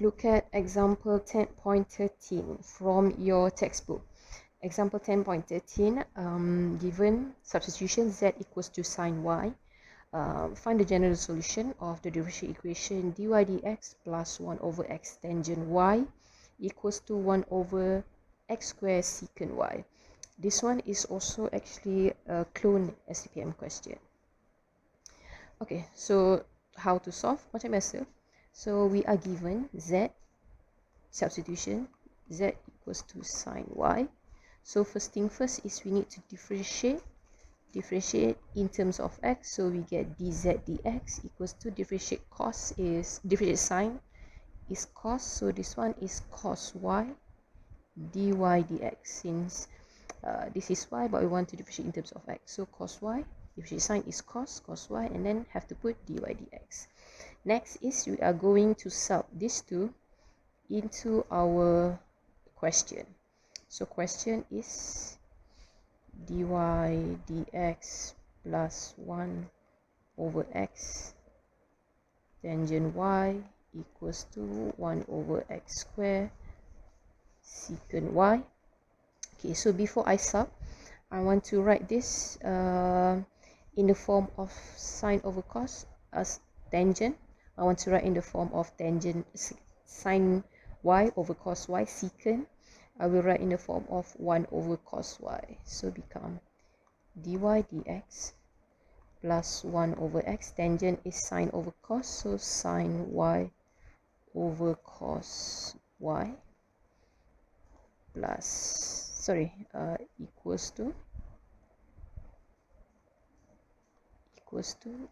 Look at example 10.13 from your textbook. Example 10.13, given substitution z equals to sine y. Find the general solution of the differential equation dy dx plus 1 over x tangent y equals to 1 over x squared secant y. This one is also actually a clone SCPM question. Okay, so how to solve? Macam biasa. So we are given z, substitution, z equals to sine y. So first thing first is we need to differentiate in terms of x. So we get dz dx equals to differentiate sine is cos. So this one is cos y dy dx, since this is y, but we want to differentiate in terms of x. So cos y, differentiate sine is cos y, and then have to put dy dx. Next is we are going to sub these two into our question. So question is dy dx plus 1 over x tangent y equals to 1 over x squared secant y. Okay, so before I sub, I want to write this in the form of sine over cos as tangent. I want to write in the form of tangent sine y over cos y secant. I will write in the form of 1 over cos y. So become dy dx plus 1 over x. Tangent is sine over cos, so sine y over cos y plus equals to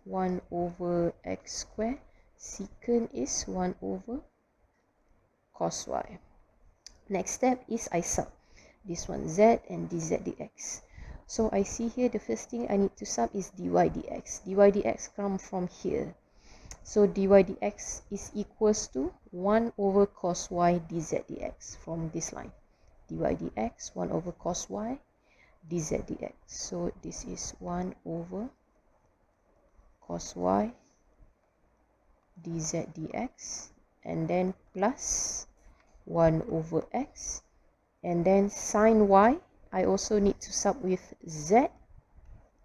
1 over x squared. Secant is 1 over cos y. Next step is I sub this one z and dz dx. So I see here the first thing I need to sub is dy dx. dy dx come from here. So dy dx is equals to 1 over cos y dz dx from this line. dy dx 1 over cos y dz dx. So this is 1 over cos y dz dx, and then plus 1 over x, and then sine y I also need to sub with z.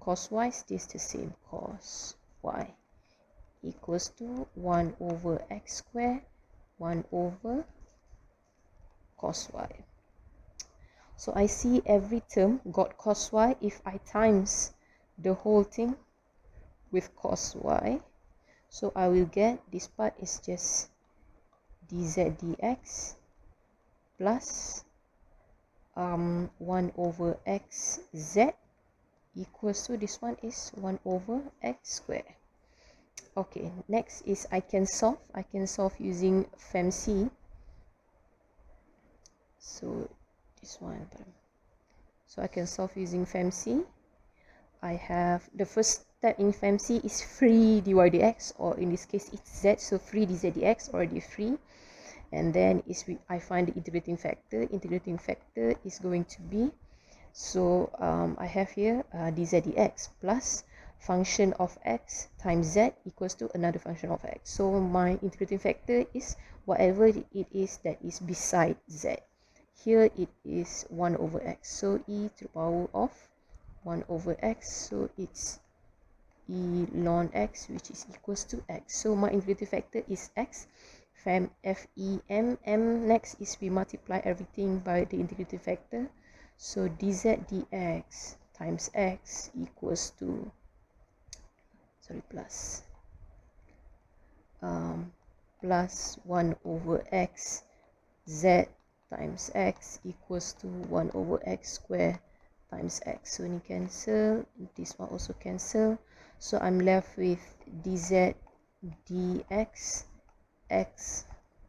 Cos y stays the same, cos y equals to 1 over x squared 1 over cos y. So I see every term got cos y. If I times the whole thing with cos y, so I will get this part is just dz dx plus 1 over x z equals to this one is 1 over x squared. Okay, next is I can solve using FEMC. So this one, so I can solve using FEMC. I have the first step in FEMC is free dy dx, or in this case it's z, so free dz dx already free. And then I find the integrating factor. Integrating factor is going to be, so I have here dz dx plus function of x times z equals to another function of x. So my integrating factor is whatever it is that is beside z. Here it is 1 over x, so e to the power of 1 over x, so it's e ln x, which is equals to x. So my integrating factor is x. FEM. Next is we multiply everything by the integrating factor. So dz dx times x equals to plus 1 over x z times x equals to 1 over x squared times x. So ini cancel, this one also cancel. So I'm left with dz dx x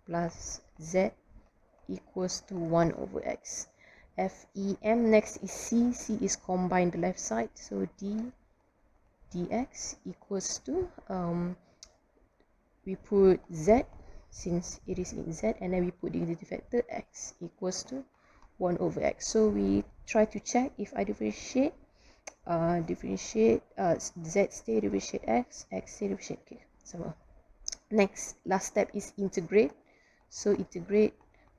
plus z equals to 1 over x. FEM. Next is c. C is combined the left side, so d dx equals to we put z since it is in z, and then we put the integrating factor x equals to 1 over x. So we try to check if I differentiate z stay, differentiate x stay, differentiate k. So next, last step is integrate. So integrate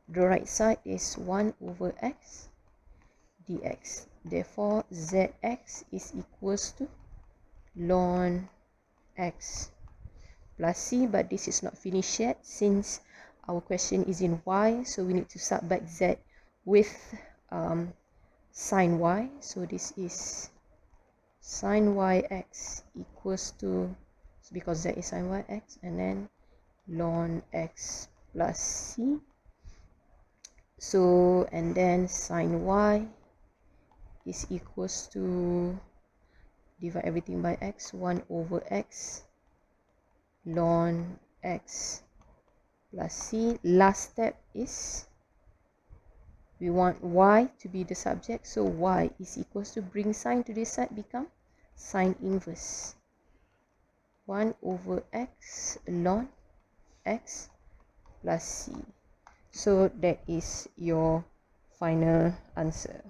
the right side is 1 over x dx. Therefore, zx is equals to ln x plus c, but this is not finished yet since our question is in y, so we need to subtract z with sine y. So this is sine yx equals to, because z is sine yx, and then ln x plus c. So, and then sine y is equals to, divide everything by x, 1 over x ln x plus c. Last step is we want y to be the subject, so y is equals to, bring sine to this side, become sine inverse 1 over x ln x plus c. So that is your final answer.